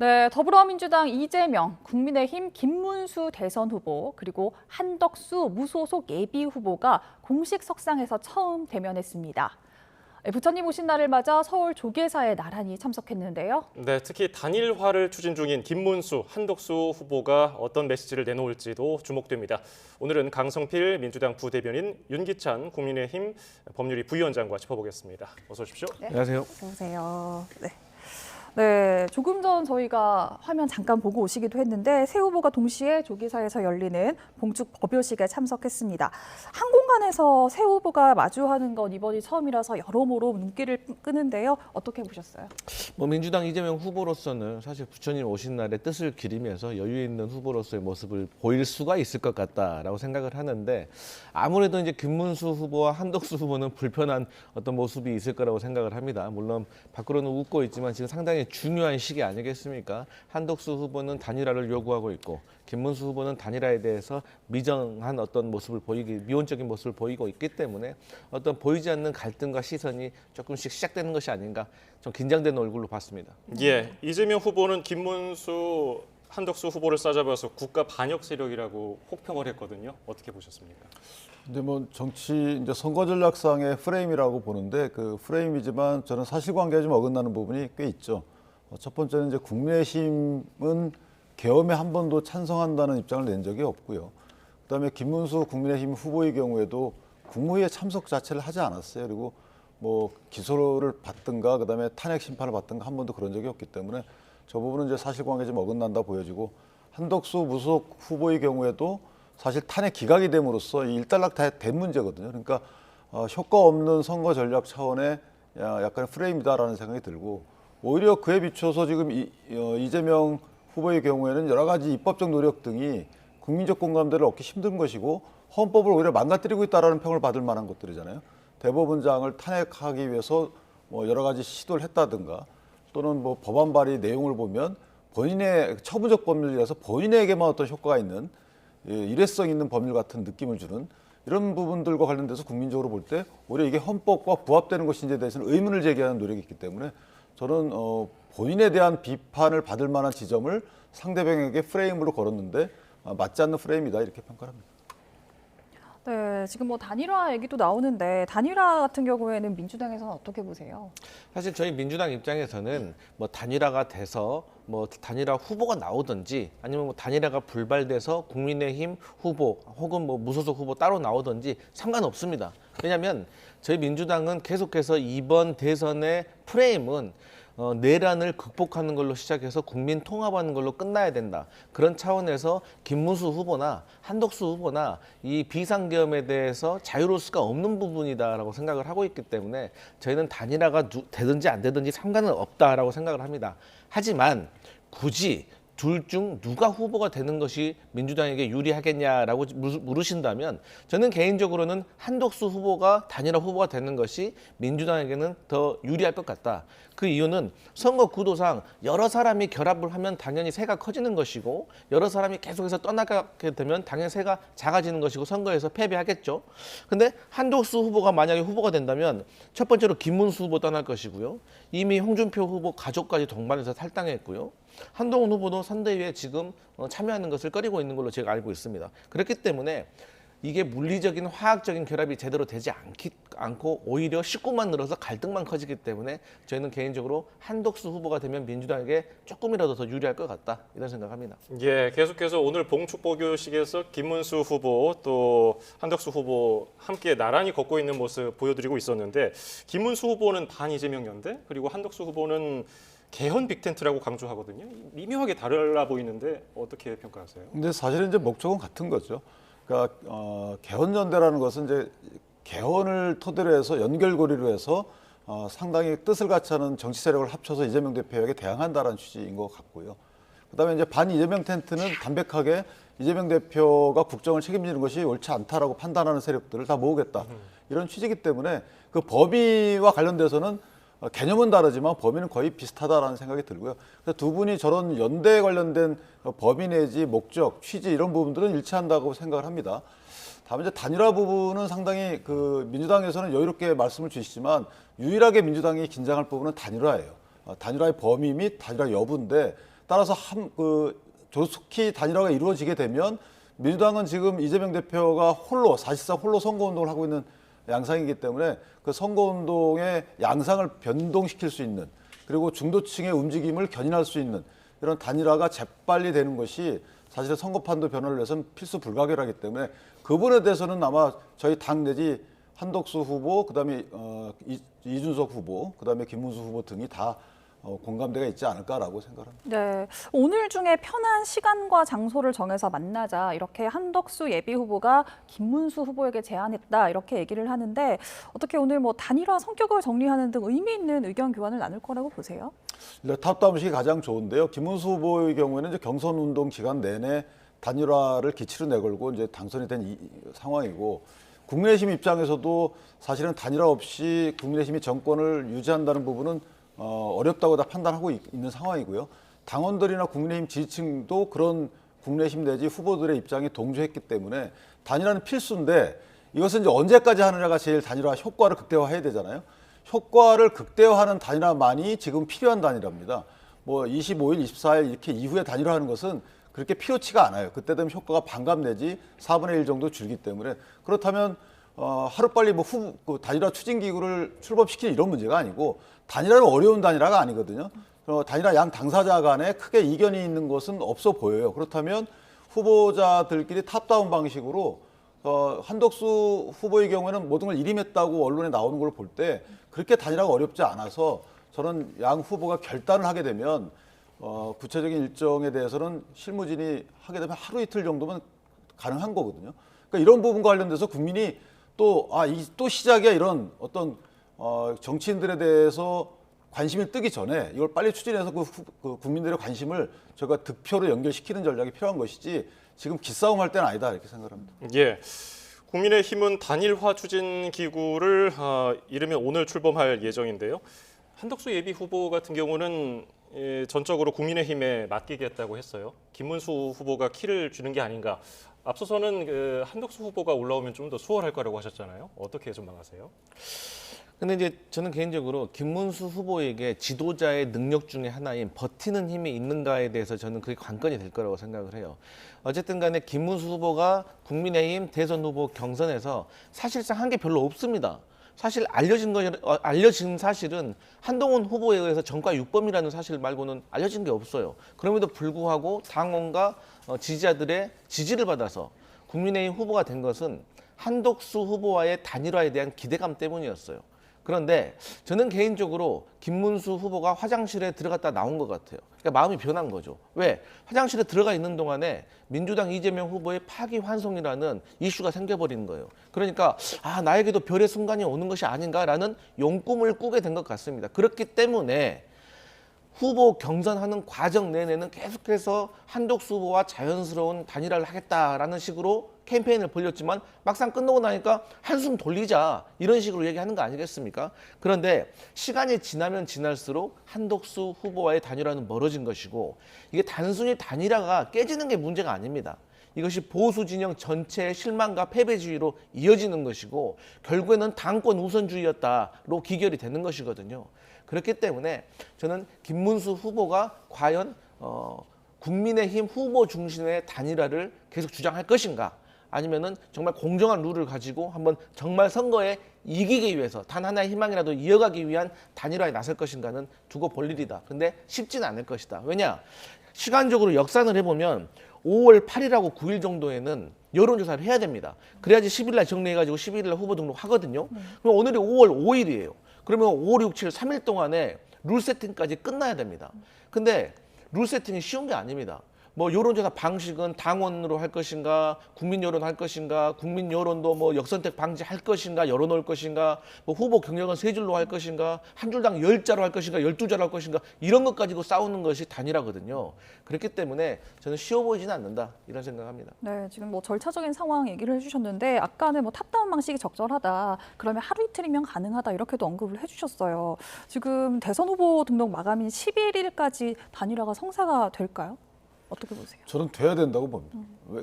네, 더불어민주당 이재명, 국민의힘 김문수 대선 후보, 그리고 한덕수 무소속 예비 후보가 공식 석상에서 처음 대면했습니다. 부처님 오신 날을 맞아 서울 조계사에 나란히 참석했는데요. 네, 특히 단일화를 추진 중인 김문수, 한덕수 후보가 어떤 메시지를 내놓을지도 주목됩니다. 오늘은 강성필 민주당 부대변인, 윤기찬 국민의힘 법률위 부위원장과 짚어보겠습니다. 어서 오십시오. 네. 안녕하세요. 안녕하세요. 네, 조금 전 저희가 화면 잠깐 보고 오시기도 했는데 새 후보가 동시에 조계사에서 열리는 봉축 법요식에 참석했습니다. 한 공간에서 새 후보가 마주하는 건 이번이 처음이라서 여러모로 눈길을 끄는데요. 어떻게 보셨어요? 민주당 이재명 후보로서는 사실 부처님 오신 날의 뜻을 기리면서 여유 있는 후보로서의 모습을 보일 수가 있을 것 같다라고 생각을 하는데 아무래도 이제 김문수 후보와 한덕수 후보는 불편한 어떤 모습이 있을 거라고 생각을 합니다. 물론 밖으로는 웃고 있지만 지금 상당히 중요한 시기 아니겠습니까? 한덕수 후보는 단일화를 요구하고 있고 김문수 후보는 단일화에 대해서 미정한 어떤 모습을 미온적인 모습을 보이고 있기 때문에 어떤 보이지 않는 갈등과 시선이 조금씩 시작되는 것이 아닌가 좀 긴장된 얼굴로 봤습니다. 예, 이재명 후보는 김문수, 한덕수 후보를 싸잡아서 국가 반역 세력이라고 혹평을 했거든요. 어떻게 보셨습니까? 근데 정치 이제 선거 전략상의 프레임이라고 보는데 그 프레임이지만 저는 사실관계에 좀 어긋나는 부분이 꽤 있죠. 첫 번째는 이제 국민의힘은 계엄에 한 번도 찬성한다는 입장을 낸 적이 없고요. 그다음에 김문수 국민의힘 후보의 경우에도 국무회의에 참석 자체를 하지 않았어요. 그리고 기소를 받든가 그다음에 탄핵 심판을 받든가 한 번도 그런 적이 없기 때문에 저 부분은 이제 사실관계에 좀 어긋난다 보여지고 한덕수 무소속 후보의 경우에도 사실 탄핵 기각이 됨으로써 일단락된 문제거든요. 그러니까 효과 없는 선거 전략 차원의 약간의 프레임이다라는 생각이 들고 오히려 그에 비춰서 지금 이재명 후보의 경우에는 여러 가지 입법적 노력 등이 국민적 공감대를 얻기 힘든 것이고 헌법을 오히려 망가뜨리고 있다라는 평을 받을 만한 것들이잖아요. 대법원장을 탄핵하기 위해서 여러 가지 시도를 했다든가 또는 법안 발의 내용을 보면 본인의 처분적 법률이라서 본인에게만 어떤 효과가 있는 일회성 있는 법률 같은 느낌을 주는 이런 부분들과 관련돼서 국민적으로 볼 때 오히려 이게 헌법과 부합되는 것인지에 대해서는 의문을 제기하는 노력이 있기 때문에 저는 본인에 대한 비판을 받을 만한 지점을 상대방에게 프레임으로 걸었는데 맞지 않는 프레임이다 이렇게 평가를 합니다. 네, 지금 단일화 얘기도 나오는데 단일화 같은 경우에는 민주당에서는 어떻게 보세요? 사실 저희 민주당 입장에서는 단일화가 돼서 단일화 후보가 나오든지 아니면 단일화가 불발돼서 국민의힘 후보 혹은 무소속 후보 따로 나오든지 상관없습니다. 왜냐하면 저희 민주당은 계속해서 이번 대선의 프레임은 내란을 극복하는 걸로 시작해서 국민 통합하는 걸로 끝나야 된다. 그런 차원에서 김문수 후보나 한덕수 후보나 이 비상계엄에 대해서 자유로울 수가 없는 부분이다라고 생각을 하고 있기 때문에 저희는 단일화가 되든지 안 되든지 상관은 없다라고 생각을 합니다. 하지만 굳이 둘 중 누가 후보가 되는 것이 민주당에게 유리하겠냐라고 물으신다면 저는 개인적으로는 한덕수 후보가 단일화 후보가 되는 것이 민주당에게는 더 유리할 것 같다. 그 이유는 선거 구도상 여러 사람이 결합을 하면 당연히 세가 커지는 것이고 여러 사람이 계속해서 떠나가게 되면 당연히 세가 작아지는 것이고 선거에서 패배하겠죠. 근데 한덕수 후보가 만약에 후보가 된다면 첫 번째로 김문수 후보 떠날 것이고요. 이미 홍준표 후보 가족까지 동반해서 탈당했고요. 한동훈 후보도 선대위에 지금 참여하는 것을 꺼리고 있는 걸로 제가 알고 있습니다. 그렇기 때문에 이게 물리적인 화학적인 결합이 제대로 되지 않고 오히려 식구만 늘어서 갈등만 커지기 때문에 저희는 개인적으로 한덕수 후보가 되면 민주당에게 조금이라도 더 유리할 것 같다 이런 생각합니다. 예, 계속해서 오늘 봉축법요식에서 김문수 후보 또 한덕수 후보 함께 나란히 걷고 있는 모습 보여드리고 있었는데 김문수 후보는 반이재명 연대 그리고 한덕수 후보는 개헌 빅텐트라고 강조하거든요. 미묘하게 달라 보이는데 어떻게 평가하세요? 근데 사실은 이제 목적은 같은 거죠. 그러니까 개헌연대라는 것은 이제 개헌을 토대로 해서 연결고리로 해서 상당히 뜻을 같이 하는 정치 세력을 합쳐서 이재명 대표에게 대항한다라는 취지인 것 같고요. 그다음에 이제 반 이재명 텐트는 담백하게 이재명 대표가 국정을 책임지는 것이 옳지 않다라고 판단하는 세력들을 다 모으겠다 이런 취지이기 때문에 그 범위와 관련돼서는 개념은 다르지만 범위는 거의 비슷하다라는 생각이 들고요. 그래서 두 분이 저런 연대에 관련된 범위 내지 목적, 취지 이런 부분들은 일치한다고 생각을 합니다. 다만 이제 단일화 부분은 상당히 민주당에서는 여유롭게 말씀을 주시지만 유일하게 민주당이 긴장할 부분은 단일화예요. 단일화의 범위 및 단일화 여부인데 따라서 조속히 단일화가 이루어지게 되면 민주당은 지금 이재명 대표가 사실상 홀로 선거운동을 하고 있는 양상이기 때문에 그 선거운동의 양상을 변동시킬 수 있는, 그리고 중도층의 움직임을 견인할 수 있는 이런 단일화가 재빨리 되는 것이 사실은 선거판도 변화를 위해서는 필수 불가결하기 때문에 그 부분에 대해서는 아마 저희 당 내지 한덕수 후보, 그다음에 이준석 후보, 그다음에 김문수 후보 등이 다 공감대가 있지 않을까라고 생각합니다. 네, 오늘 중에 편한 시간과 장소를 정해서 만나자 이렇게 한덕수 예비 후보가 김문수 후보에게 제안했다 이렇게 얘기를 하는데 어떻게 오늘 뭐 단일화 성격을 정리하는 등 의미 있는 의견 교환을 나눌 거라고 보세요? 탑다운식이 가장 좋은데요. 김문수 후보의 경우에는 이제 경선 운동 기간 내내 단일화를 기치로 내걸고 이제 당선이 된 상황이고, 국민의힘 입장에서도 사실은 단일화 없이 국민의힘이 정권을 유지한다는 부분은 어렵다고 다 판단하고 있는 상황이고요. 당원들이나 국민의힘 지지층도 그런 국민의힘 내지 후보들의 입장에 동조했기 때문에 단일화는 필수인데, 이것은 이제 언제까지 하느냐가 제일 단일화 효과를 극대화해야 되잖아요. 효과를 극대화하는 단일화만이 지금 필요한 단일화입니다. 뭐 25일, 24일 이렇게 이후에 단일화하는 것은 그렇게 필요치가 않아요. 그때 되면 효과가 반감 내지 4분의 1 정도 줄기 때문에, 그렇다면 하루빨리 단일화 추진기구를 출범시키는 이런 문제가 아니고, 단일화는 어려운 단일화가 아니거든요. 단일화 양 당사자 간에 크게 이견이 있는 것은 없어 보여요. 그렇다면 후보자들끼리 탑다운 방식으로 한덕수 후보의 경우에는 모든 걸 일임했다고 언론에 나오는 걸 볼 때 그렇게 단일화가 어렵지 않아서, 저는 양 후보가 결단을 하게 되면 구체적인 일정에 대해서는 실무진이 하게 되면 하루 이틀 정도면 가능한 거거든요. 그러니까 이런 부분과 관련돼서 국민이 또 시작이야, 이런 어떤 정치인들에 대해서 관심이 뜨기 전에 이걸 빨리 추진해서 그 국민들의 관심을 저희가 득표로 연결시키는 전략이 필요한 것이지, 지금 기싸움 할 때는 아니다 이렇게 생각합니다. 예. 국민의힘은 단일화 추진 기구를 이르면 오늘 출범할 예정인데요. 한덕수 예비 후보 같은 경우는 전적으로 국민의힘에 맡기겠다고 했어요. 김문수 후보가 키를 주는 게 아닌가. 앞서서는 한덕수 후보가 올라오면 좀 더 수월할 거라고 하셨잖아요. 어떻게 전망하세요? 근데 이제 저는 개인적으로 김문수 후보에게 지도자의 능력 중에 하나인 버티는 힘이 있는가에 대해서 저는 그게 관건이 될 거라고 생각을 해요. 어쨌든 간에 김문수 후보가 국민의힘 대선 후보 경선에서 사실상 한 게 별로 없습니다. 사실 알려진 사실은 한동훈 후보에 의해서 전과 6범이라는 사실 말고는 알려진 게 없어요. 그럼에도 불구하고 당원과 지지자들의 지지를 받아서 국민의힘 후보가 된 것은 한덕수 후보와의 단일화에 대한 기대감 때문이었어요. 그런데 저는 개인적으로 김문수 후보가 화장실에 들어갔다 나온 것 같아요. 그러니까 마음이 변한 거죠. 왜? 화장실에 들어가 있는 동안에 민주당 이재명 후보의 파기환송이라는 이슈가 생겨버리는 거예요. 그러니까 나에게도 별의 순간이 오는 것이 아닌가라는 용꿈을 꾸게 된 것 같습니다. 그렇기 때문에 후보 경선하는 과정 내내는 계속해서 한덕수 후보와 자연스러운 단일화를 하겠다라는 식으로 캠페인을 벌였지만 막상 끝나고 나니까 한숨 돌리자 이런 식으로 얘기하는 거 아니겠습니까? 그런데 시간이 지나면 지날수록 한덕수 후보와의 단일화는 멀어진 것이고, 이게 단순히 단일화가 깨지는 게 문제가 아닙니다. 이것이 보수 진영 전체의 실망과 패배주의로 이어지는 것이고, 결국에는 당권 우선주의였다로 기결이 되는 것이거든요. 그렇기 때문에 저는 김문수 후보가 과연 국민의힘 후보 중심의 단일화를 계속 주장할 것인가, 아니면은 정말 공정한 룰을 가지고 한번 정말 선거에 이기기 위해서 단 하나의 희망이라도 이어가기 위한 단일화에 나설 것인가는 두고 볼 일이다. 근데 쉽지는 않을 것이다. 왜냐? 시간적으로 역산을 해보면 5월 8일하고 9일 정도에는 여론조사를 해야 됩니다. 그래야지 10일 날 정리해가지고 11일 날 후보 등록 하거든요. 그럼 오늘이 5월 5일이에요. 그러면 5, 6, 7, 3일 동안에 룰 세팅까지 끝나야 됩니다. 근데 룰 세팅이 쉬운 게 아닙니다. 뭐 여론조사 방식은 당원으로 할 것인가, 국민 여론 할 것인가, 국민 여론도 뭐 역선택 방지할 것인가, 열어놓을 것인가, 뭐 후보 경력은 3줄로 할 것인가, 한 줄당 10자로 할 것인가, 12자로 할 것인가, 이런 것 가지고 싸우는 것이 단일화거든요. 그렇기 때문에 저는 쉬워 보이지는 않는다, 이런 생각합니다. 네, 지금 뭐 절차적인 상황 얘기를 해주셨는데 아까는 뭐 탑다운 방식이 적절하다, 그러면 하루 이틀이면 가능하다 이렇게도 언급을 해주셨어요. 지금 대선 후보 등록 마감인 11일까지 단일화가 성사가 될까요? 어떻게 보세요? 저는 돼야 된다고 봅니다.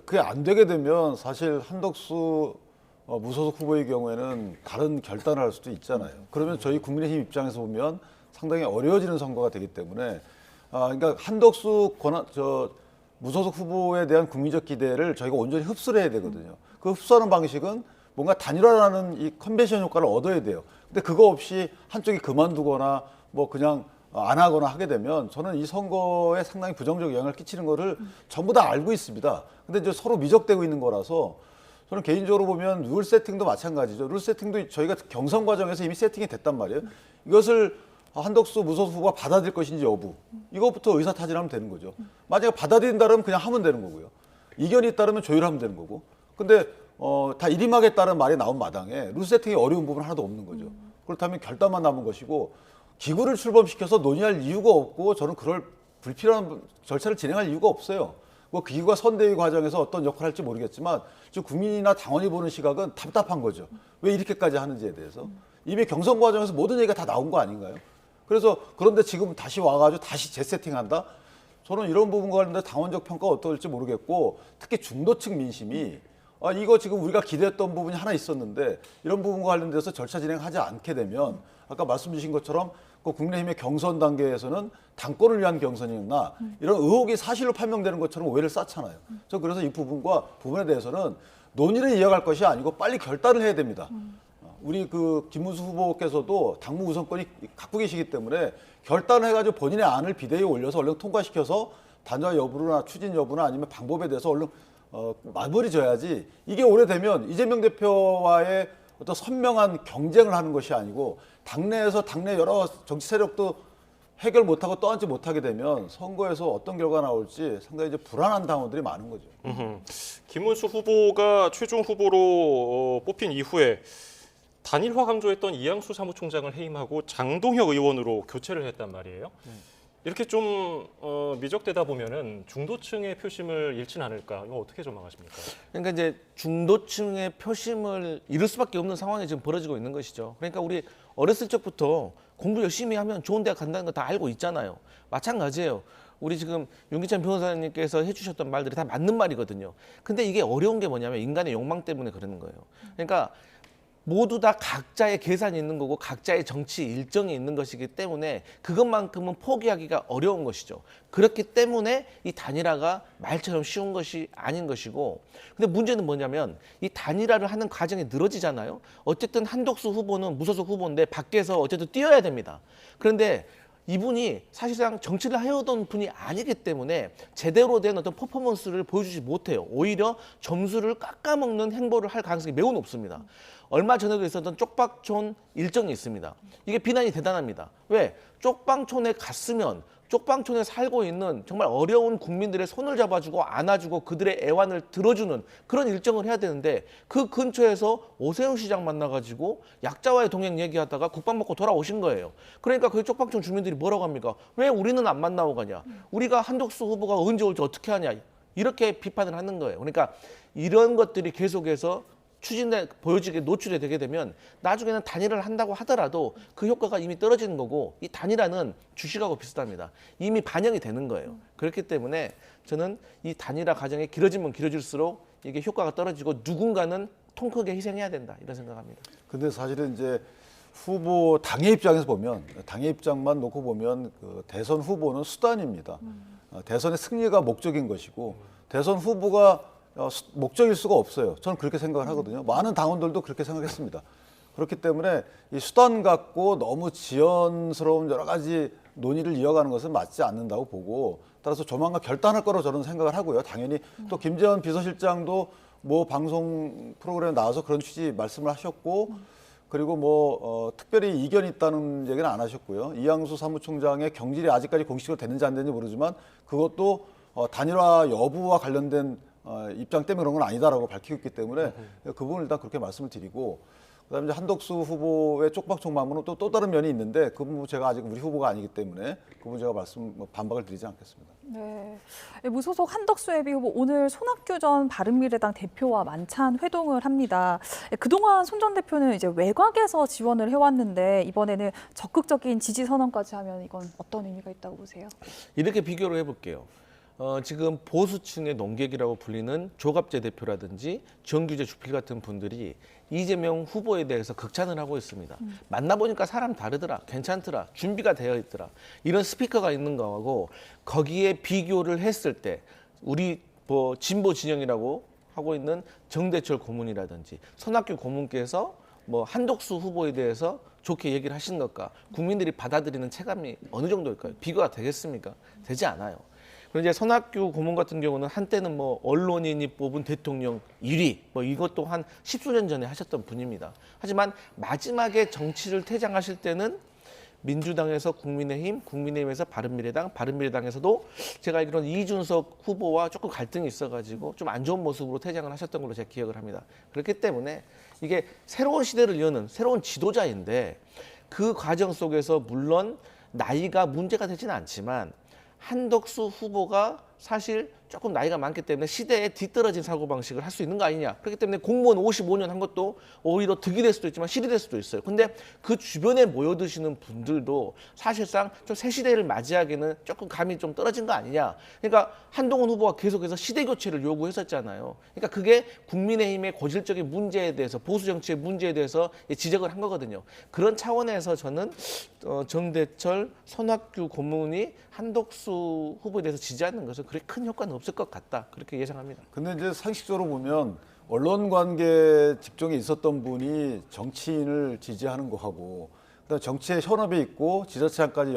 그게 안 되게 되면 사실 한덕수 무소속 후보의 경우에는 다른 결단을 할 수도 있잖아요. 그러면 저희 국민의힘 입장에서 보면 상당히 어려워지는 선거가 되기 때문에 그러니까 한덕수 무소속 후보에 대한 국민적 기대를 저희가 온전히 흡수를 해야 되거든요. 그 흡수하는 방식은 뭔가 단일화라는 이 컨벤션 효과를 얻어야 돼요. 근데 그거 없이 한쪽이 그만두거나 뭐 그냥 안 하거나 하게 되면 저는 이 선거에 상당히 부정적 영향을 끼치는 거를 전부 다 알고 있습니다. 근데 이제 서로 미적되고 있는 거라서 저는 개인적으로 보면 룰 세팅도 마찬가지죠. 룰 세팅도 저희가 경선 과정에서 이미 세팅이 됐단 말이에요. 이것을 한덕수 무소속 후보가 받아들일 것인지 여부, 이것부터 의사타진하면 되는 거죠. 만약에 받아들인다면 그냥 하면 되는 거고요. 이견이 있다면 조율하면 되는 거고. 근데 다 일임하겠다는 말이 나온 마당에 룰 세팅이 어려운 부분 하나도 없는 거죠. 그렇다면 결단만 남은 것이고 기구를 출범시켜서 논의할 이유가 없고 저는 그럴 불필요한 절차를 진행할 이유가 없어요. 뭐 기구가 선대위 과정에서 어떤 역할을 할지 모르겠지만 지금 국민이나 당원이 보는 시각은 답답한 거죠. 왜 이렇게까지 하는지에 대해서. 이미 경선 과정에서 모든 얘기가 다 나온 거 아닌가요? 그래서 그런데 지금 다시 와가지고 다시 재세팅한다? 저는 이런 부분과 관련된 당원적 평가가 어떨지 모르겠고 특히 중도층 민심이 이거 지금 우리가 기대했던 부분이 하나 있었는데 이런 부분과 관련돼서 절차 진행하지 않게 되면 아까 말씀 주신 것처럼 그 국민의힘의 경선 단계에서는 당권을 위한 경선이었나 이런 의혹이 사실로 판명되는 것처럼 오해를 쌓잖아요. 저 그래서 이 부분에 대해서는 논의를 이어갈 것이 아니고 빨리 결단을 해야 됩니다. 우리 그 김문수 후보께서도 당무 우선권이 갖고 계시기 때문에 결단을 해가지고 본인의 안을 비대위에 올려서 얼른 통과시켜서 단자 여부나 추진 여부나 아니면 방법에 대해서 얼른 마무리 져야지. 이게 오래되면 이재명 대표와의 어떤 선명한 경쟁을 하는 것이 아니고 당내에서 당내 여러 정치 세력도 해결 못하고 떠안지 못하게 되면 선거에서 어떤 결과가 나올지 상당히 이제 불안한 당원들이 많은 거죠. 김문수 후보가 최종 후보로 뽑힌 이후에 단일화 강조했던 이양수 사무총장을 해임하고 장동혁 의원으로 교체를 했단 말이에요. 이렇게 좀 미적되다 보면은 중도층의 표심을 잃진 않을까? 이거 어떻게 전망하십니까? 그러니까 이제 중도층의 표심을 잃을 수밖에 없는 상황이 지금 벌어지고 있는 것이죠. 그러니까 우리 어렸을 적부터 공부 열심히 하면 좋은 대학 간다는 거 다 알고 있잖아요. 마찬가지예요. 우리 지금 윤기찬 변호사님께서 해주셨던 말들이 다 맞는 말이거든요. 근데 이게 어려운 게 뭐냐면 인간의 욕망 때문에 그러는 거예요. 그러니까 모두 다 각자의 계산이 있는 거고 각자의 정치 일정이 있는 것이기 때문에 그것만큼은 포기하기가 어려운 것이죠. 그렇기 때문에 이 단일화가 말처럼 쉬운 것이 아닌 것이고, 근데 문제는 뭐냐면 이 단일화를 하는 과정이 늘어지잖아요. 어쨌든 한덕수 후보는 무소속 후보인데 밖에서 어쨌든 뛰어야 됩니다. 그런데 이분이 사실상 정치를 해오던 분이 아니기 때문에 제대로 된 어떤 퍼포먼스를 보여주지 못해요. 오히려 점수를 깎아먹는 행보를 할 가능성이 매우 높습니다. 얼마 전에도 있었던 쪽방촌 일정이 있습니다. 이게 비난이 대단합니다. 왜? 쪽방촌에 갔으면 쪽방촌에 살고 있는 정말 어려운 국민들의 손을 잡아주고 안아주고 그들의 애환을 들어주는 그런 일정을 해야 되는데 그 근처에서 오세훈 시장 만나가지고 약자와의 동행 얘기하다가 국밥 먹고 돌아오신 거예요. 그러니까 그 쪽방촌 주민들이 뭐라고 합니까? 왜 우리는 안 만나고 가냐? 우리가 한덕수 후보가 언제 올지 어떻게 하냐? 이렇게 비판을 하는 거예요. 그러니까 이런 것들이 계속해서 보여지게 노출이 되게 되면 나중에는 단일화를 한다고 하더라도 그 효과가 이미 떨어지는 거고 이 단일화는 주식하고 비슷합니다. 이미 반영이 되는 거예요. 그렇기 때문에 저는 이 단일화 과정이 길어지면 길어질수록 이게 효과가 떨어지고 누군가는 통 크게 희생해야 된다 이런 생각합니다. 근데 사실은 이제 후보 당의 입장에서 보면 당의 입장만 놓고 보면 그 대선 후보는 수단입니다. 대선의 승리가 목적인 것이고 대선 후보가 목적일 수가 없어요. 저는 그렇게 생각을 하거든요. 많은 당원들도 그렇게 생각했습니다. 그렇기 때문에 이 수단 갖고 너무 지연스러운 여러 가지 논의를 이어가는 것은 맞지 않는다고 보고 따라서 조만간 결단할 거라고 저는 생각을 하고요. 당연히 또 김재원 비서실장도 뭐 방송 프로그램에 나와서 그런 취지 말씀을 하셨고 그리고 뭐 특별히 이견이 있다는 얘기는 안 하셨고요. 이양수 사무총장의 경질이 아직까지 공식으로 됐는지 안 됐는지 모르지만 그것도 단일화 여부와 관련된 입장 때문에 그런 건 아니다라고 밝히고 있기 때문에 그 부분을 일단 그렇게 말씀을 드리고 그다음에 이제 한덕수 후보의 쪽박총마무는 또 다른 면이 있는데 그 부분 제가 아직 우리 후보가 아니기 때문에 그 부분 제가 반박을 드리지 않겠습니다. 네. 무소속 한덕수 예비 후보 오늘 손학규 전 바른미래당 대표와 만찬 회동을 합니다. 그동안 손 전 대표는 이제 외곽에서 지원을 해왔는데 이번에는 적극적인 지지 선언까지 하면 이건 어떤 의미가 있다고 보세요? 이렇게 비교를 해볼게요. 지금 보수층의 농객이라고 불리는 조갑재 대표라든지 정규재 주필 같은 분들이 이재명 후보에 대해서 극찬을 하고 있습니다. 만나보니까 사람 다르더라, 괜찮더라, 준비가 되어 있더라. 이런 스피커가 있는 거하고 거기에 비교를 했을 때 우리 뭐 진보 진영이라고 하고 있는 정대철 고문이라든지 손학규 고문께서 뭐 한덕수 후보에 대해서 좋게 얘기를 하시는 것과 국민들이 받아들이는 체감이 어느 정도일까요? 비교가 되겠습니까? 되지 않아요. 그런데 이제 손학규 고문 같은 경우는 한때는 뭐 언론인이 뽑은 대통령 1위 뭐 이것도 한 10수년 전에 하셨던 분입니다. 하지만 마지막에 정치를 퇴장하실 때는 민주당에서 국민의힘, 국민의힘에서 바른미래당, 바른미래당에서도 제가 알기로는 이준석 후보와 조금 갈등이 있어가지고 좀 안 좋은 모습으로 퇴장을 하셨던 걸로 제가 기억을 합니다. 그렇기 때문에 이게 새로운 시대를 여는 새로운 지도자인데 그 과정 속에서 물론 나이가 문제가 되지는 않지만 한덕수 후보가 사실 조금 나이가 많기 때문에 시대에 뒤떨어진 사고방식을 할 수 있는 거 아니냐. 그렇기 때문에 공무원 55년 한 것도 오히려 득이 될 수도 있지만 실이 될 수도 있어요. 근데 그 주변에 모여드시는 분들도 사실상 좀 새 시대를 맞이하기에는 조금 감이 좀 떨어진 거 아니냐. 그러니까 한동훈 후보가 계속해서 시대 교체를 요구했었잖아요. 그러니까 그게 국민의힘의 고질적인 문제에 대해서 보수 정치의 문제에 대해서 지적을 한 거거든요. 그런 차원에서 저는 정대철, 손학규 고문이 한덕수 후보에 대해서 지지하는 것은 그렇게 큰 효과는 없을 것 같다. 그렇게 예상합니다. 근데 이제 상식적으로 보면 언론 관계 직종에 있었던 분이 정치인을 지지하는 거하고 그다음에 정치에 현업에 있고 지자체장까지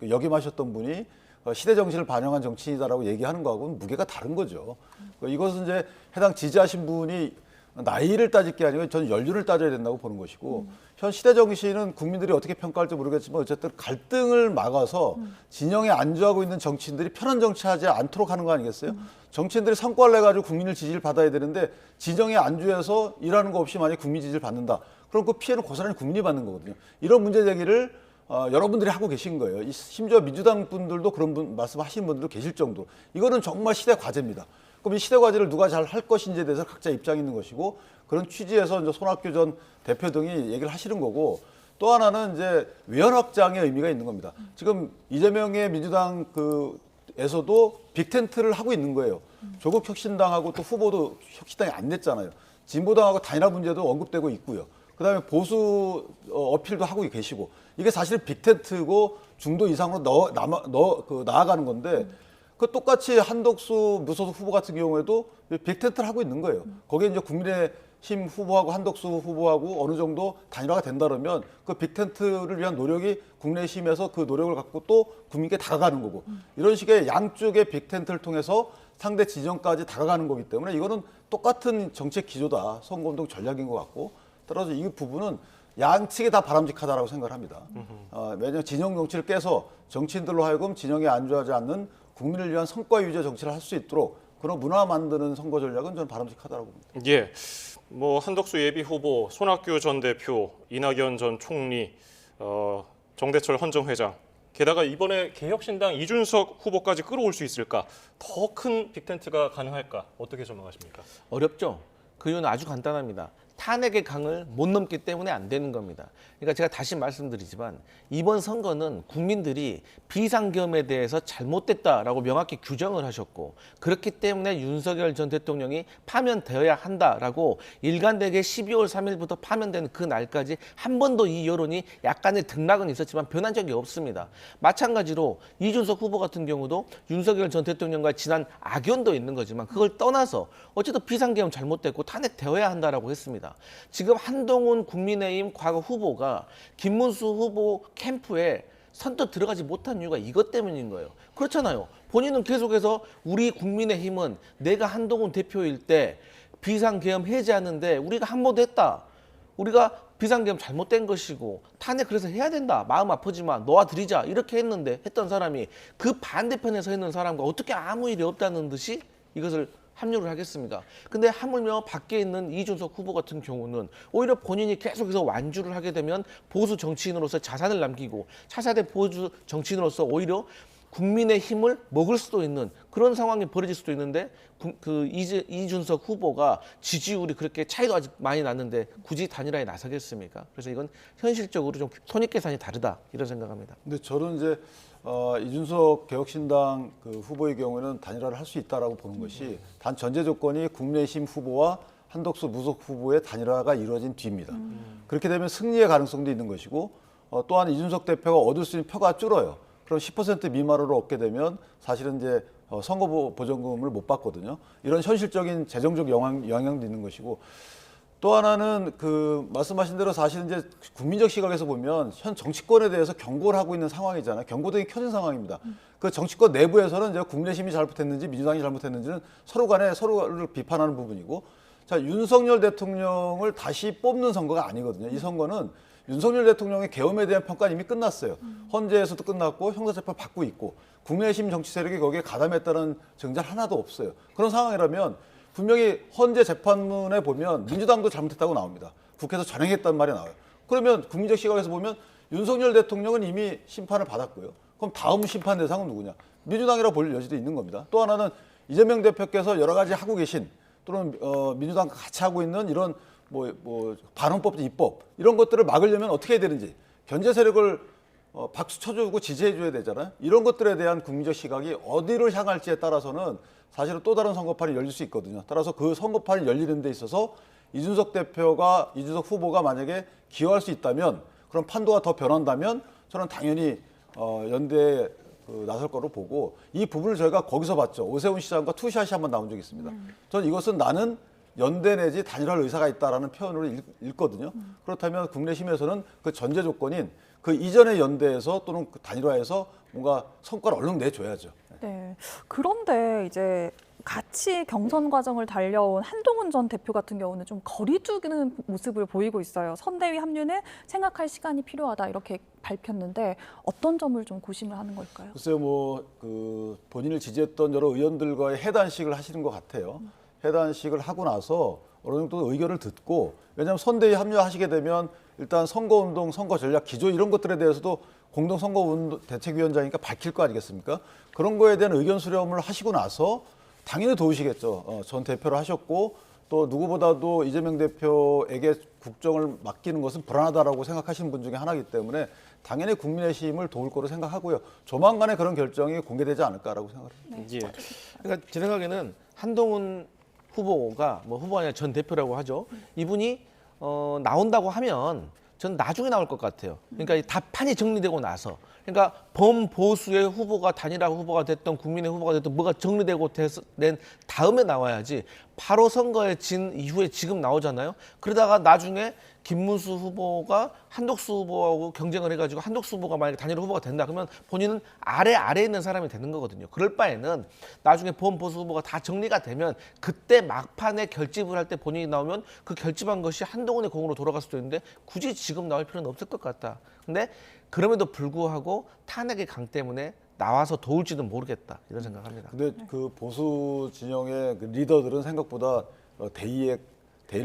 역임하셨던 분이 시대 정신을 반영한 정치인이다라고 얘기하는 거하고는 무게가 다른 거죠. 이것은 이제 해당 지지하신 분이 나이를 따질 게 아니고 저는 연륜을 따져야 된다고 보는 것이고 현 시대 정신은 국민들이 어떻게 평가할지 모르겠지만 어쨌든 갈등을 막아서 진영에 안주하고 있는 정치인들이 편한 정치하지 않도록 하는 거 아니겠어요? 정치인들이 성과를 내가지고 국민을 지지를 받아야 되는데 진영에 안주해서 일하는 거 없이 만약에 국민 지지를 받는다. 그럼 그 피해는 고스란히 국민이 받는 거거든요. 이런 문제 제기를 여러분들이 하고 계신 거예요. 심지어 민주당 분들도 그런 말씀하시는 분들도 계실 정도. 이거는 정말 시대 과제입니다. 그럼 이 시대 과제를 누가 잘 할 것인지에 대해서 각자 입장이 있는 것이고 그런 취지에서 이제 손학규 전 대표 등이 얘기를 하시는 거고 또 하나는 이제 외연 확장의 의미가 있는 겁니다. 지금 이재명의 민주당 에서도 빅텐트를 하고 있는 거예요. 조국 혁신당하고 또 후보도 혁신당이 안 냈잖아요. 진보당하고 단일화 문제도 언급되고 있고요. 그다음에 보수 어필도 하고 계시고 이게 사실 빅텐트고 중도 이상으로 나아가는 건데 그 똑같이 한덕수 무소속 후보 같은 경우에도 빅텐트를 하고 있는 거예요. 거기에 이제 국민의힘 후보하고 한덕수 후보하고 어느 정도 단일화가 된다 그러면 그 빅텐트를 위한 노력이 국민의힘에서 그 노력을 갖고 또 국민께 다가가는 거고 이런 식의 양쪽의 빅텐트를 통해서 상대 지정까지 다가가는 거기 때문에 이거는 똑같은 정책 기조다. 선거운동 전략인 것 같고 따라서 이 부분은 양측이 다 바람직하다라고 생각을 합니다. 왜냐하면 진영 정치를 깨서 정치인들로 하여금 진영에 안주하지 않는 국민을 위한 성과 위주의 정치를 할 수 있도록 그런 문화 만드는 선거 전략은 저는 바람직하다고 봅니다. 예, 뭐 한덕수 예비 후보, 손학규 전 대표, 이낙연 전 총리, 정대철 헌정회장, 게다가 이번에 개혁신당 이준석 후보까지 끌어올 수 있을까? 더 큰 빅텐트가 가능할까? 어떻게 전망하십니까? 어렵죠. 그 이유는 아주 간단합니다. 탄핵의 강을 못 넘기 때문에 안 되는 겁니다. 그러니까 제가 다시 말씀드리지만 이번 선거는 국민들이 비상계엄에 대해서 잘못됐다라고 명확히 규정을 하셨고 그렇기 때문에 윤석열 전 대통령이 파면되어야 한다라고 일관되게 12월 3일부터 파면되는 그 날까지 한 번도 이 여론이 약간의 등락은 있었지만 변한 적이 없습니다. 마찬가지로 이준석 후보 같은 경우도 윤석열 전 대통령과 지난 악연도 있는 거지만 그걸 떠나서 어쨌든 비상계엄 잘못됐고 탄핵되어야 한다라고 했습니다. 지금 한동훈 국민의힘 과거 후보가 김문수 후보 캠프에 선뜻 들어가지 못한 이유가 이것 때문인 거예요. 그렇잖아요. 본인은 계속해서 우리 국민의힘은 내가 한동훈 대표일 때 비상계엄 해제하는데 우리가 한 번도 했다. 우리가 비상계엄 잘못된 것이고 탄핵 그래서 해야 된다. 마음 아프지만 놓아드리자. 이렇게 했던 사람이 그 반대편에 서 있는 사람과 어떻게 아무 일이 없다는 듯이 이것을 합류를 하겠습니까? 근데 하물며 밖에 있는 이준석 후보 같은 경우는 오히려 본인이 계속해서 완주를 하게 되면 보수 정치인으로서 자산을 남기고 차세대 보수 정치인으로서 오히려 국민의 힘을 먹을 수도 있는 그런 상황이 벌어질 수도 있는데 이준석 후보가 지지율이 그렇게 차이도 아직 많이 났는데 굳이 단일화에 나서겠습니까? 그래서 이건 현실적으로 좀 손익계산이 다르다 이런 생각합니다. 근데 저는 이제 이준석 개혁신당 그 후보의 경우에는 단일화를 할 수 있다라고 보는 것이 단 전제 조건이 국민의힘 후보와 한덕수 무소속 후보의 단일화가 이루어진 뒤입니다. 그렇게 되면 승리의 가능성도 있는 것이고 또한 이준석 대표가 얻을 수 있는 표가 줄어요. 그럼 10% 미만으로 얻게 되면 사실은 이제 선거 보전금을 못 받거든요. 이런 현실적인 재정적 영향도 있는 것이고 또 하나는 그 말씀하신 대로 사실 이제 국민적 시각에서 보면 현 정치권에 대해서 경고를 하고 있는 상황이잖아요. 경고등이 켜진 상황입니다. 그 정치권 내부에서는 이제 국민의힘이 잘못했는지 민주당이 잘못했는지는 서로 간에 서로를 비판하는 부분이고 자, 윤석열 대통령을 다시 뽑는 선거가 아니거든요. 이 선거는 윤석열 대통령의 계엄에 대한 평가는 이미 끝났어요. 헌재에서도 끝났고 형사재판 받고 있고 국민의힘 정치 세력이 거기에 가담했다는 증언 하나도 없어요. 그런 상황이라면 분명히 헌재 재판문에 보면 민주당도 잘못했다고 나옵니다. 국회에서 전행했단 말이 나와요. 그러면 국민적 시각에서 보면 윤석열 대통령은 이미 심판을 받았고요. 그럼 다음 심판 대상은 누구냐? 민주당이라 볼 여지도 있는 겁니다. 또 하나는 이재명 대표께서 여러 가지 하고 계신 또는 민주당과 같이 하고 있는 이런 반헌법 입법 이런 것들을 막으려면 어떻게 해야 되는지 견제 세력을 박수 쳐주고 지지해줘야 되잖아요. 이런 것들에 대한 국민적 시각이 어디로 향할지에 따라서는 사실은 또 다른 선거판이 열릴 수 있거든요. 따라서 그 선거판이 열리는 데 있어서 이준석 후보가 만약에 기여할 수 있다면 그런 판도가 더 변한다면 저는 당연히 연대에 나설 거로 보고 이 부분을 저희가 거기서 봤죠. 오세훈 시장과 투샷이 한번 나온 적이 있습니다. 저는 이것은 나는 연대 내지 단일화할 의사가 있다라는 표현으로 읽거든요. 그렇다면 국내심에서는 그 전제 조건인 그 이전의 연대에서 또는 그 단일화에서 뭔가 성과를 얼른 내줘야죠. 네. 그런데 이제 같이 경선 과정을 달려온 한동훈 전 대표 같은 경우는 좀 거리두는 모습을 보이고 있어요. 선대위 합류는 생각할 시간이 필요하다 이렇게 밝혔는데 어떤 점을 좀 고심을 하는 걸까요? 글쎄요, 본인을 지지했던 여러 의원들과의 해단식을 하시는 것 같아요. 해단식을 하고 나서 어느 정도 의견을 듣고 왜냐하면 선대위 합류하시게 되면 일단 선거운동, 선거 전략, 기조 이런 것들에 대해서도 공동선거운동 대책위원장이니까 밝힐 거 아니겠습니까? 그런 거에 대한 의견 수렴을 하시고 나서 당연히 도우시겠죠. 전 대표를 하셨고 또 누구보다도 이재명 대표에게 국정을 맡기는 것은 불안하다라고 생각하시는 분 중에 하나이기 때문에 당연히 국민의힘을 도울 거로 생각하고요. 조만간에 그런 결정이 공개되지 않을까라고 생각합니다. 예. 그러니까 제 생각에는 한동훈 후보가 후보가 아니라 전 대표라고 하죠. 이분이 나온다고 하면 전 나중에 나올 것 같아요. 그러니까 이 답판이 정리되고 나서 그러니까 범보수의 후보가 단일화 후보가 됐던 국민의 후보가 됐던 뭐가 정리되고 낸 다음에 나와야지 바로 선거에 진 이후에 지금 나오잖아요. 그러다가 나중에 김문수 후보가 한덕수 후보하고 경쟁을 해가지고 한덕수 후보가 만약에 단일화 후보가 된다 그러면 본인은 아래에 있는 사람이 되는 거거든요. 그럴 바에는 나중에 범보수 후보가 다 정리가 되면 그때 막판에 결집을 할 때 본인이 나오면 그 결집한 것이 한동훈의 공으로 돌아갈 수도 있는데 굳이 지금 나올 필요는 없을 것 같다. 근데 그럼에도 불구하고 탄핵의 강 때문에 나와서 도울지는 모르겠다 이런 생각합니다. 근데 그 보수 진영의 그 리더들은 생각보다 대의를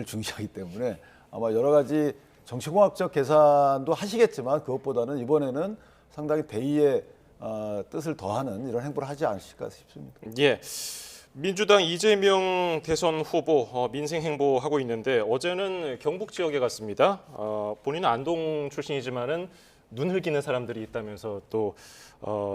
중시하기 때문에 아마 여러 가지 정치공학적 계산도 하시겠지만 그것보다는 이번에는 상당히 대의의 뜻을 더하는 이런 행보를 하지 않으실까 싶습니다. 예. 민주당 이재명 대선 후보 민생 행보하고 있는데 어제는 경북 지역에 갔습니다. 본인은 안동 출신이지만은 눈 흘기는 사람들이 있다면서 또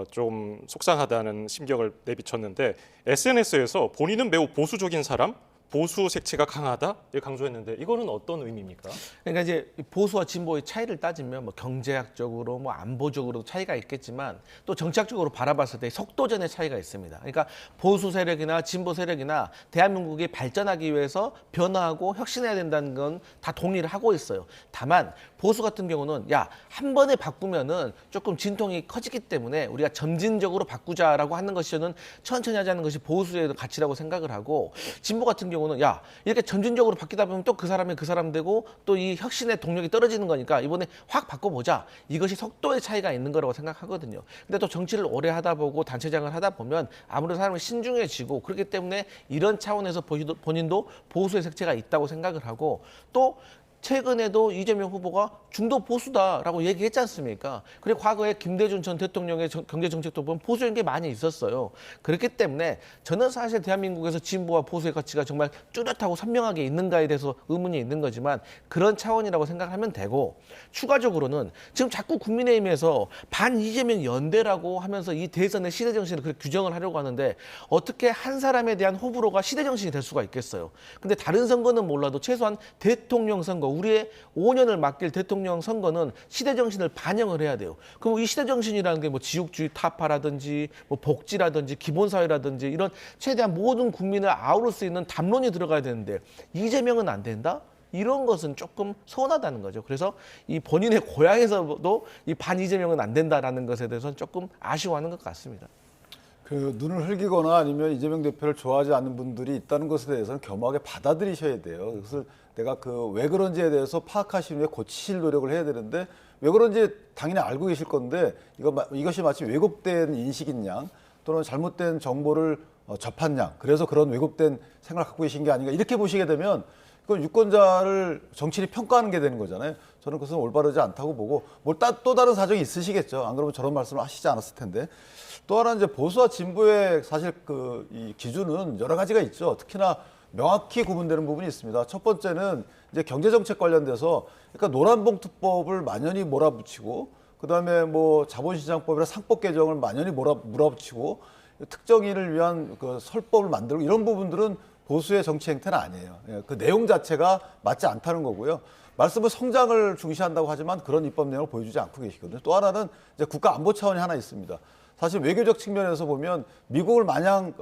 좀 속상하다는 심경을 내비쳤는데 SNS에서 본인은 매우 보수적인 사람, 보수 색채가 강하다 이렇게 강조했는데 이거는 어떤 의미입니까? 그러니까 이제 보수와 진보의 차이를 따지면 경제학적으로 안보적으로 차이가 있겠지만 또 정치학적으로 바라봤을 때 속도전의 차이가 있습니다. 그러니까 보수 세력이나 진보 세력이나 대한민국이 발전하기 위해서 변화하고 혁신해야 된다는 건 다 동의를 하고 있어요. 다만 보수 같은 경우는 한 번에 바꾸면은 조금 진통이 커지기 때문에 우리가 점진적으로 바꾸자라고 하는 것이 저는 천천히 하자는 것이 보수의 가치라고 생각을 하고 진보 같은 경우는 이렇게 점진적으로 바뀌다 보면 또 그 사람이 그 사람 되고 또 이 혁신의 동력이 떨어지는 거니까 이번에 확 바꿔보자. 이것이 속도의 차이가 있는 거라고 생각하거든요. 근데 또 정치를 오래 하다 보고 단체장을 하다 보면 아무래도 사람이 신중해지고 그렇기 때문에 이런 차원에서 본인도 보수의 색채가 있다고 생각을 하고 또 최근에도 이재명 후보가 중도 보수다라고 얘기했지 않습니까? 그리고 과거에 김대중 전 대통령의 경제정책도 보면 보수적인 게 많이 있었어요. 그렇기 때문에 저는 사실 대한민국에서 진보와 보수의 가치가 정말 뚜렷하고 선명하게 있는가에 대해서 의문이 있는 거지만 그런 차원이라고 생각하면 되고 추가적으로는 지금 자꾸 국민의힘에서 반 이재명 연대라고 하면서 이 대선의 시대 정신을 그렇게 규정을 하려고 하는데 어떻게 한 사람에 대한 호불호가 시대 정신이 될 수가 있겠어요. 근데 다른 선거는 몰라도 최소한 대통령 선거 우리의 5년을 맡길 대통령 선거는 시대 정신을 반영을 해야 돼요. 그럼 이 시대 정신이라는 게 뭐 지역주의 타파라든지 뭐 복지라든지 기본사회라든지 이런 최대한 모든 국민을 아우를 수 있는 담론이 들어가야 되는데 이재명은 안 된다? 이런 것은 조금 서운하다는 거죠. 그래서 이 본인의 고향에서도 이 반 이재명은 안 된다라는 것에 대해서는 조금 아쉬워하는 것 같습니다. 그 눈을 흘기거나 아니면 이재명 대표를 좋아하지 않는 분들이 있다는 것에 대해서는 겸허하게 받아들이셔야 돼요. 그것을 내가 그 왜 그런지에 대해서 파악하신 후에 고치실 노력을 해야 되는데 왜 그런지 당연히 알고 계실 건데 이것이 마치 왜곡된 인식인 양 또는 잘못된 정보를 접한 양 그래서 그런 왜곡된 생각을 갖고 계신 게 아닌가 이렇게 보시게 되면 그건 유권자를 정치인이 평가하는 게 되는 거잖아요. 저는 그것은 올바르지 않다고 보고 또 다른 사정이 있으시겠죠. 안 그러면 저런 말씀을 하시지 않았을 텐데. 또 하나 이제 보수와 진보의 사실 이 기준은 여러 가지가 있죠. 특히나 명확히 구분되는 부분이 있습니다. 첫 번째는 이제 경제정책 관련돼서 그러니까 노란봉투법을 만연히 몰아붙이고 그다음에 뭐 자본시장법이나 상법 개정을 만연히 몰아붙이고 특정인을 위한 그 설법을 만들고 이런 부분들은 보수의 정치 행태는 아니에요. 그 내용 자체가 맞지 않다는 거고요. 말씀은 성장을 중시한다고 하지만 그런 입법 내용을 보여주지 않고 계시거든요. 또 하나는 이제 국가 안보 차원이 하나 있습니다. 사실 외교적 측면에서 보면 미국을 마냥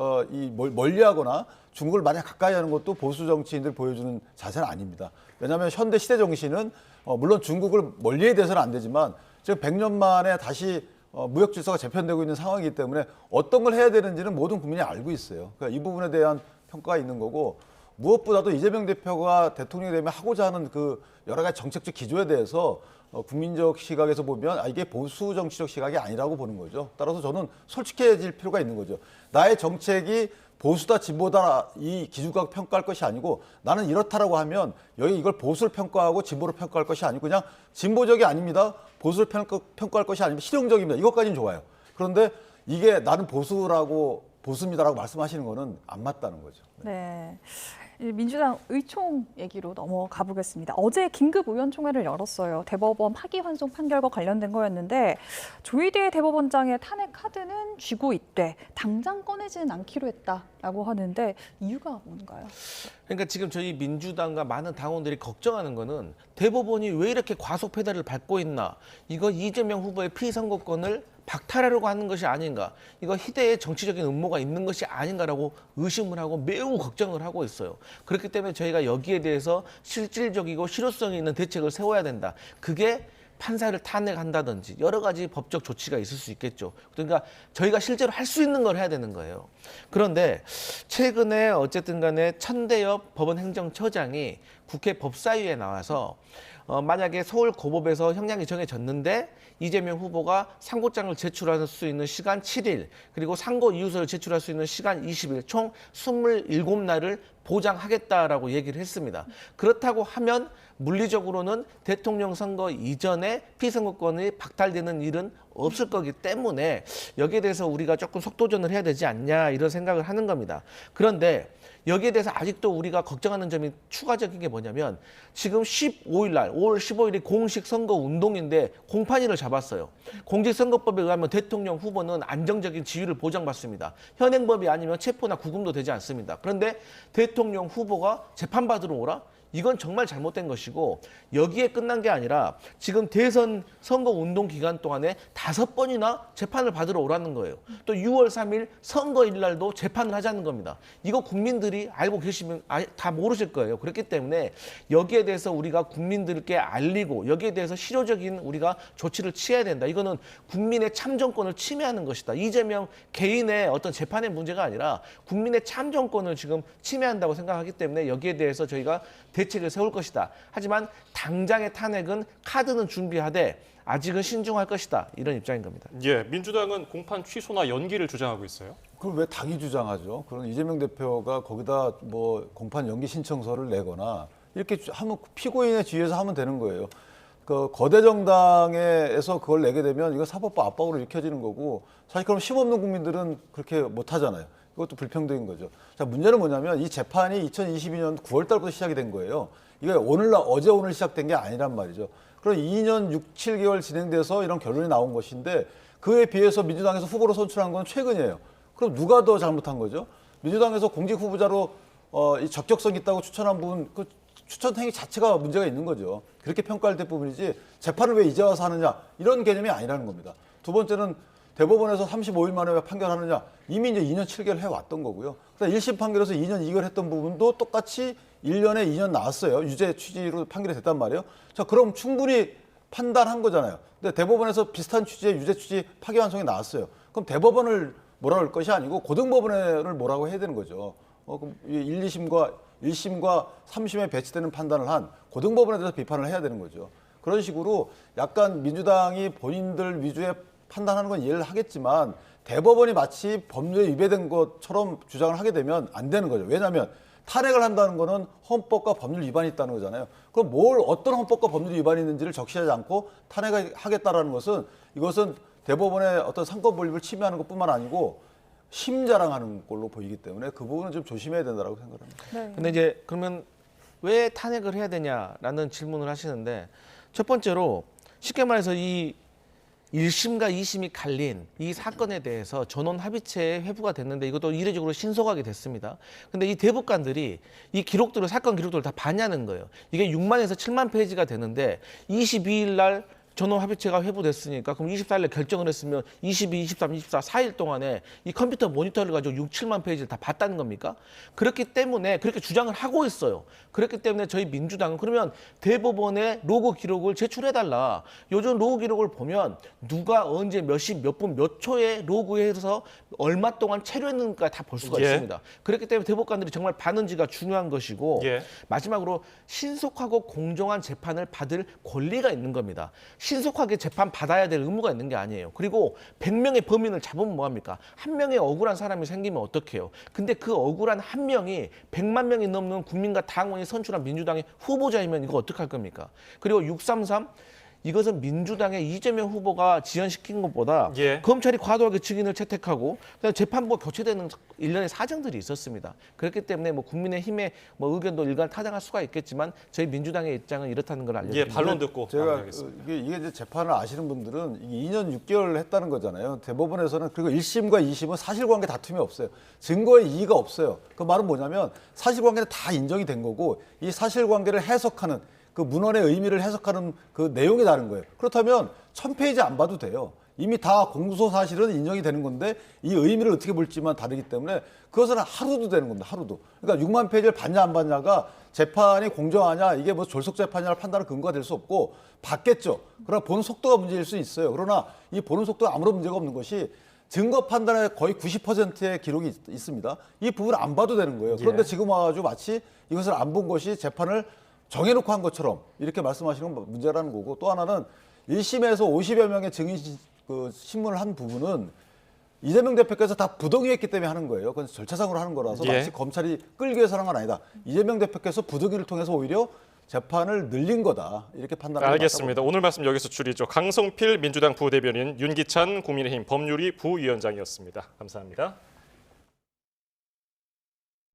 멀리하거나 중국을 마냥 가까이 하는 것도 보수 정치인들 보여주는 자세는 아닙니다. 왜냐하면 현대 시대 정신은 물론 중국을 멀리에 대해서는 안 되지만 지금 100년 만에 다시 무역 질서가 재편되고 있는 상황이기 때문에 어떤 걸 해야 되는지는 모든 국민이 알고 있어요. 그러니까 이 부분에 대한 평가가 있는 거고 무엇보다도 이재명 대표가 대통령이 되면 하고자 하는 그 여러 가지 정책적 기조에 대해서 국민적 시각에서 보면 이게 보수 정치적 시각이 아니라고 보는 거죠. 따라서 저는 솔직해질 필요가 있는 거죠. 나의 정책이 보수다 진보다 이 기준과 평가할 것이 아니고 나는 이렇다라고 하면 여기 이걸 보수를 평가하고 진보를 평가할 것이 아니고 그냥 진보적이 아닙니다. 보수를 평가할 것이 아니면 실용적입니다. 이것까지는 좋아요. 그런데 이게 나는 보수입니다라고 말씀하시는 거는 안 맞다는 거죠. 네. 민주당 의총 얘기로 넘어가 보겠습니다. 어제 긴급 의원총회를 열었어요. 대법원 파기환송 판결과 관련된 거였는데 조희대 대법원장의 탄핵 카드는 쥐고 있되 당장 꺼내지는 않기로 했다라고 하는데 이유가 뭔가요? 그러니까 지금 저희 민주당과 많은 당원들이 걱정하는 거는 대법원이 왜 이렇게 과속 페달을 밟고 있나? 이거 이재명 후보의 피선거권을 박탈하려고 하는 것이 아닌가? 이거 희대의 정치적인 음모가 있는 것이 아닌가라고 의심을 하고 매우 걱정을 하고 있어요. 그렇기 때문에 저희가 여기에 대해서 실질적이고 실효성이 있는 대책을 세워야 된다. 그게 판사를 탄핵한다든지 여러 가지 법적 조치가 있을 수 있겠죠. 그러니까 저희가 실제로 할 수 있는 걸 해야 되는 거예요. 그런데 최근에 어쨌든 간에 천대엽 법원행정처장이 국회 법사위에 나와서 만약에 서울고법에서 형량이 정해졌는데 이재명 후보가 상고장을 제출할 수 있는 시간 7일 그리고 상고 이유서를 제출할 수 있는 시간 20일 총 27날을 보장하겠다라고 얘기를 했습니다. 그렇다고 하면 물리적으로는 대통령 선거 이전에 피선거권이 박탈되는 일은 없을 거기 때문에 여기에 대해서 우리가 조금 속도전을 해야 되지 않냐 이런 생각을 하는 겁니다. 그런데 여기에 대해서 아직도 우리가 걱정하는 점이 추가적인 게 뭐냐면 지금 15일 날 5월 15일이 공식 선거 운동인데 공판일을 잡았어요. 공직선거법에 의하면 대통령 후보는 안정적인 지위를 보장받습니다. 현행법이 아니면 체포나 구금도 되지 않습니다. 그런데 대통령 후보가 재판받으러 오라? 이건 정말 잘못된 것이고 여기에 끝난 게 아니라 지금 대선 선거 운동 기간 동안에 5번이나 재판을 받으러 오라는 거예요. 또 6월 3일 선거일 날도 재판을 하자는 겁니다. 이거 국민들이 알고 계시면 다 모르실 거예요. 그렇기 때문에 여기에 대해서 우리가 국민들께 알리고 여기에 대해서 실효적인 우리가 조치를 취해야 된다. 이거는 국민의 참정권을 침해하는 것이다. 이재명 개인의 어떤 재판의 문제가 아니라 국민의 참정권을 지금 침해한다고 생각하기 때문에 여기에 대해서 저희가 대책을 세울 것이다. 하지만 당장의 탄핵은 카드는 준비하되 아직은 신중할 것이다. 이런 입장인 겁니다. 예, 민주당은 공판 취소나 연기를 주장하고 있어요. 그걸 왜 당이 주장하죠? 그럼 이재명 대표가 거기다 뭐 공판 연기 신청서를 내거나 이렇게 하면 피고인의 지위에서 하면 되는 거예요. 그 거대 정당에서 그걸 내게 되면 이거 사법부 압박으로 읽혀지는 거고 사실 그럼 힘없는 국민들은 그렇게 못 하잖아요. 이것도 불평등인 거죠. 자, 문제는 뭐냐면 이 재판이 2022년 9월 달부터 시작이 된 거예요. 이게 어제 오늘 시작된 게 아니란 말이죠. 그럼 2년 6, 7개월 진행돼서 이런 결론이 나온 것인데 그에 비해서 민주당에서 후보로 선출한 건 최근이에요. 그럼 누가 더 잘못한 거죠? 민주당에서 공직 후보자로 이 적격성 있다고 추천한 분, 그 추천 행위 자체가 문제가 있는 거죠. 그렇게 평가할 때 부분이지 재판을 왜 이제 와서 하느냐 이런 개념이 아니라는 겁니다. 두 번째는 대법원에서 35일 만에 왜 판결하느냐 이미 이제 2년 7개월 해왔던 거고요. 그다음 1심 판결에서 2년 2개월 했던 부분도 똑같이 1년에 2년 나왔어요. 유죄 취지로 판결이 됐단 말이에요. 자, 그럼 충분히 판단한 거잖아요. 근데 대법원에서 비슷한 취지의 유죄 취지 파기환송이 나왔어요. 그럼 대법원을 뭐라 할 것이 아니고 고등법원을 뭐라고 해야 되는 거죠. 그럼 1심과 3심에 배치되는 판단을 한 고등법원에 대해서 비판을 해야 되는 거죠. 그런 식으로 약간 민주당이 본인들 위주의 판단하는 건 이해를 하겠지만 대법원이 마치 법률에 위배된 것처럼 주장을 하게 되면 안 되는 거죠. 왜냐하면 탄핵을 한다는 거는 헌법과 법률 위반이 있다는 거잖아요. 그럼 어떤 헌법과 법률 위반이 있는지를 적시하지 않고 탄핵을 하겠다라는 것은 이것은 대법원의 어떤 상권 분립을 침해하는 것뿐만 아니고 심자랑하는 걸로 보이기 때문에 그 부분은 좀 조심해야 된다고 생각합니다. 네. 근데 이제 그러면 왜 탄핵을 해야 되냐라는 질문을 하시는데 첫 번째로 쉽게 말해서 이 1심과 2심이 갈린 이 사건에 대해서 전원 합의체에 회부가 됐는데 이것도 이례적으로 신속하게 됐습니다. 근데 이 대법관들이 이 기록들을 사건 기록들을 다 봤냐는 거예요. 이게 6만에서 7만 페이지가 되는데 22일 날 전원 합의체가 회부됐으니까 그럼 24일에 결정을 했으면 22, 23, 24, 4일 동안에 이 컴퓨터 모니터를 가지고 6, 7만 페이지를 다 봤다는 겁니까? 그렇기 때문에 그렇게 주장을 하고 있어요. 그렇기 때문에 저희 민주당은 그러면 대법원에 로그 기록을 제출해달라. 요즘 로그 기록을 보면 누가 언제 몇 시, 몇 분, 몇 초에 로그해서 얼마 동안 체류했는가 다 볼 수가 예. 있습니다. 그렇기 때문에 대법관들이 정말 봤는지가 중요한 것이고 예. 마지막으로 신속하고 공정한 재판을 받을 권리가 있는 겁니다. 신속하게 재판 받아야 될 의무가 있는 게 아니에요. 그리고 100명의 범인을 잡으면 뭐합니까? 한 명의 억울한 사람이 생기면 어떡해요? 근데 그 억울한 한 명이 100만 명이 넘는 국민과 당원이 선출한 민주당의 후보자이면 이거 어떡할 겁니까? 그리고 633 이것은 민주당의 이재명 후보가 지연시킨 것보다 예. 검찰이 과도하게 증인을 채택하고 그다음에 재판부가 교체되는 일련의 사정들이 있었습니다. 그렇기 때문에 뭐 국민의힘의 뭐 의견도 일간 타당할 수가 있겠지만 저희 민주당의 입장은 이렇다는 걸 예, 알려드립니다. 반론 듣고 제가 마무리하겠습니다. 이게 이제 재판을 아시는 분들은 이게 2년 6개월 했다는 거잖아요. 대법원에서는 그리고 1심과 2심은 사실관계 다툼이 없어요. 증거에 이의가 없어요. 그 말은 뭐냐면 사실관계는 다 인정이 된 거고 이 사실관계를 해석하는 그 문헌의 의미를 해석하는 그 내용이 다른 거예요. 그렇다면 1000페이지 안 봐도 돼요. 이미 다 공소 사실은 인정이 되는 건데 이 의미를 어떻게 볼지만 다르기 때문에 그것은 하루도 되는 겁니다. 하루도. 그러니까 6만 페이지를 봤냐 안 봤냐가 재판이 공정하냐 이게 뭐 졸속 재판이냐 판단할 근거가 될 수 없고 봤겠죠. 그러나 보는 속도가 문제일 수 있어요. 그러나 이 보는 속도가 아무런 문제가 없는 것이 증거 판단에 거의 90%의 기록이 있습니다. 이 부분을 안 봐도 되는 거예요. 그런데 예. 지금 와가지고 마치 이것을 안 본 것이 재판을 정해놓고 한 것처럼 이렇게 말씀하시는 건 문제라는 거고 또 하나는 1심에서 50여 명의 증인 신문을 한 부분은 이재명 대표께서 다 부동의했기 때문에 하는 거예요. 그건 절차상으로 하는 거라서 예. 마치 검찰이 끌기 위해서 하는 건 아니다. 이재명 대표께서 부동의를 통해서 오히려 재판을 늘린 거다. 이렇게 판단하는 알겠습니다. 오늘 말씀 여기서 줄이죠. 강성필 민주당 부대변인, 윤기찬 국민의힘 법률위 부위원장이었습니다. 감사합니다.